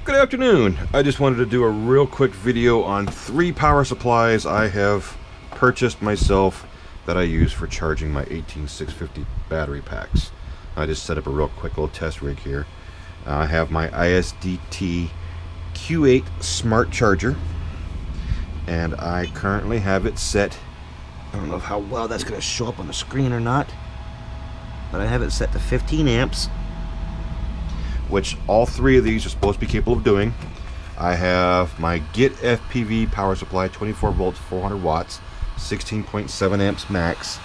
Good afternoon. I just wanted to do a real quick video on 3 power supplies I have purchased myself that I use for charging my 18650 battery packs. I just set up a real quick little test rig here. I have my ISDT Q8 smart charger, and I currently have it set. I don't know how well that's going to show up on the screen or not, but I have it set to 15 amps, which all 3 of these are supposed to be capable of doing. I have my GET FPV power supply, 24 volts, 400 watts, 16.7 amps max.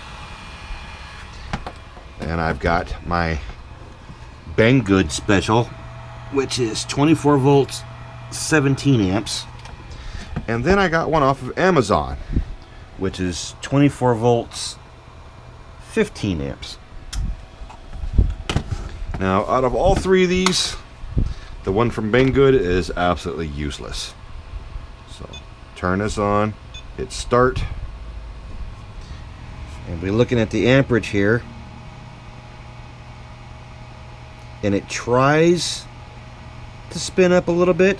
And I've got my Banggood special, which is 24 volts, 17 amps. And then I got one off of Amazon, which is 24 volts, 15 amps. Now, out of all 3 of these, the one from Banggood is absolutely useless. So, turn this on, hit start, and we're looking at the amperage here, and it tries to spin up a little bit.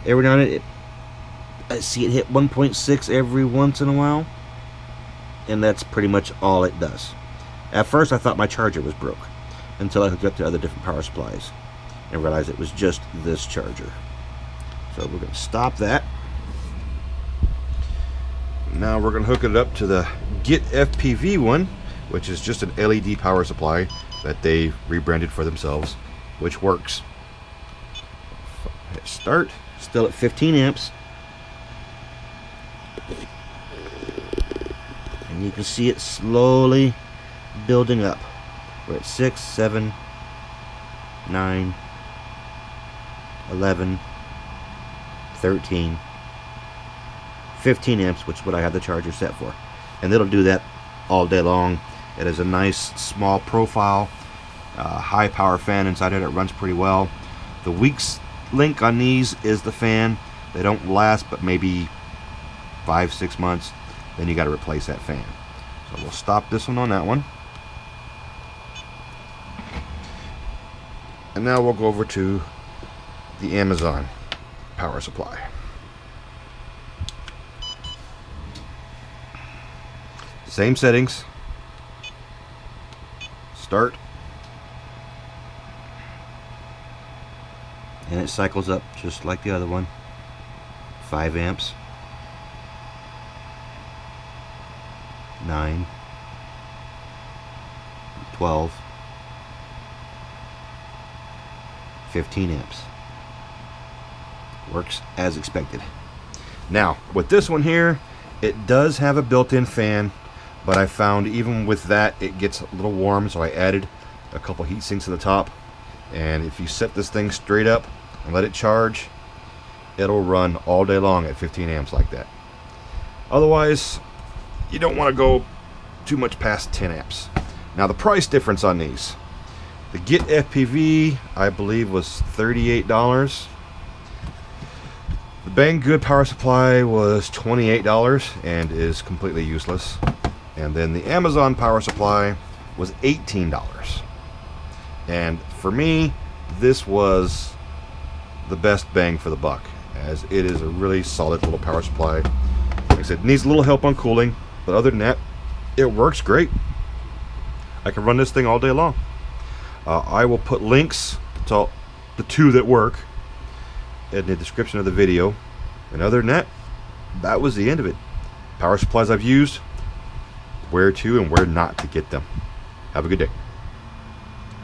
Every now and then, I see it hit 1.6 every once in a while, and that's pretty much all it does. At first, I thought my charger was broke, until I hooked up to other different power supplies and realized it was just this charger. So we're going to stop that. Now we're going to hook it up to the GET FPV one, which is just an LED power supply that they rebranded for themselves, which works. Hit start, still at 15 amps. And you can see it slowly building up. We're at 6, 7, 9, 11, 13, 15 amps, which is what I have the charger set for. And it'll do that all day long. It is a nice small profile, high power fan inside it. It runs pretty well. The weak link on these is the fan. They don't last but maybe 5-6 months. Then you got to replace that fan. So we'll stop this one on that one. And now we'll go over to the Amazon power supply. Same settings. Start. And it cycles up just like the other one. 5 amps. 9. 12. 15 amps. Works as expected. Now, with this one here, it does have a built-in fan, but I found even with that, it gets a little warm, so I added a couple heat sinks to the top. And if you set this thing straight up and let it charge, it'll run all day long at 15 amps like that. Otherwise, you don't want to go too much past 10 amps. Now, the price difference on these. The GET FPV, I believe, was $38. The Banggood power supply was $28 and is completely useless. And then the Amazon power supply was $18. And for me, this was the best bang for the buck, as it is a really solid little power supply. Like I said, it needs a little help on cooling, but other than that, it works great. I can run this thing all day long. I will put links to the 2 that work in the description of the video. And other than that was the end of it. Power supplies I've used, where to and where not to get them. Have a good day.